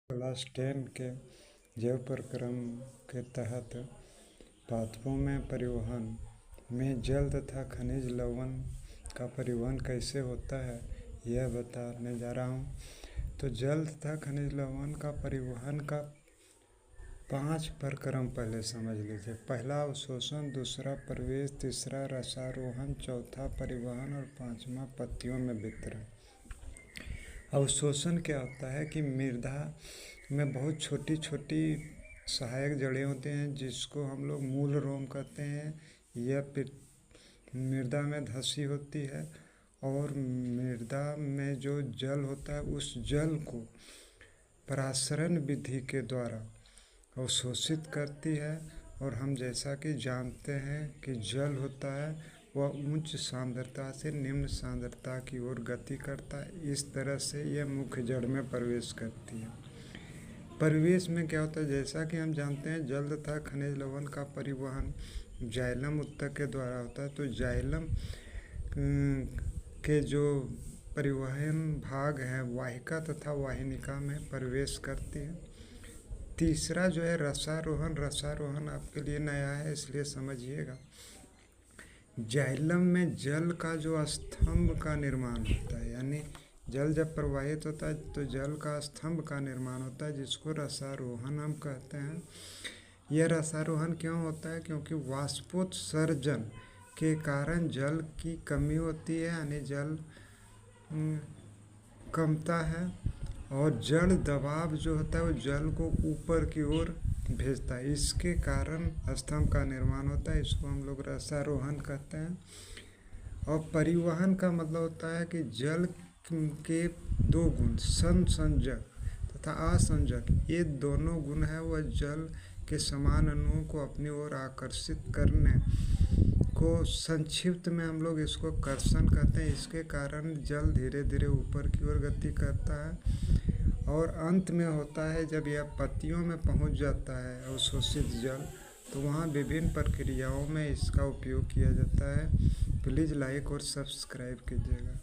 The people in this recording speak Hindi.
क्लास 10 के जैव प्रक्रम के तहत पादपों में परिवहन में जल तथा खनिज लवण का परिवहन कैसे होता है यह बताने जा रहा हूँ। तो जल तथा खनिज लवण का परिवहन का 5 प्रक्रम पहले समझ लीजिए। पहला अवशोषण, दूसरा प्रवेश, तीसरा रसारोहण, चौथा परिवहन और पांचवा पत्तियों में वितरण। अवशोषण क्या होता है कि मृदा में बहुत छोटी छोटी सहायक जड़ें होते हैं जिसको हम लोग मूल रोम कहते हैं। यह मृदा में धसी होती है और मृदा में जो जल होता है उस जल को परासरण विधि के द्वारा अवशोषित करती है। और हम जैसा कि जानते हैं कि जल होता है वह उच्च सांद्रता से निम्न सांद्रता की ओर गति करता है। इस तरह से यह मुख्य जड़ में प्रवेश करती है। परिवेश में क्या होता है, जैसा कि हम जानते हैं जल तथा खनिज लवण का परिवहन जाइलम ऊतक के द्वारा होता है। तो जाइलम के जो परिवहन भाग हैं वाहिका तथा वाहिनिका में प्रवेश करती है। तीसरा जो है रसारोहण। रसारोहण आपके लिए नया है इसलिए समझिएगा। जाइलम में जल का जो स्तंभ का निर्माण होता है, यानी जल जब प्रवाहित होता है तो जल का स्तंभ का निर्माण होता है जिसको रसारोहण हम कहते हैं। यह रसारोहण क्यों होता है? क्योंकि वाष्पोत्सर्जन के कारण जल की कमी होती है, यानी जल कमता है और जड़ दबाव जो होता है वो जल को ऊपर की ओर भेजता है। इसके कारण स्तंभ का निर्माण होता है, इसको हम लोग रसारोहण कहते हैं। और परिवहन का मतलब होता है कि जल के दो गुण संसंजक तथा असंजक, ये दोनों गुण है वह जल के समान अणुओं को अपनी ओर आकर्षित करने को संक्षिप्त में हम लोग इसको कर्षण कहते हैं। इसके कारण जल धीरे धीरे ऊपर की ओर गति करता है और अंत में होता है जब यह पत्तियों में पहुंच जाता है अवशोषित जल, तो वहाँ विभिन्न प्रक्रियाओं में इसका उपयोग किया जाता है। प्लीज़ लाइक और सब्सक्राइब कीजिएगा।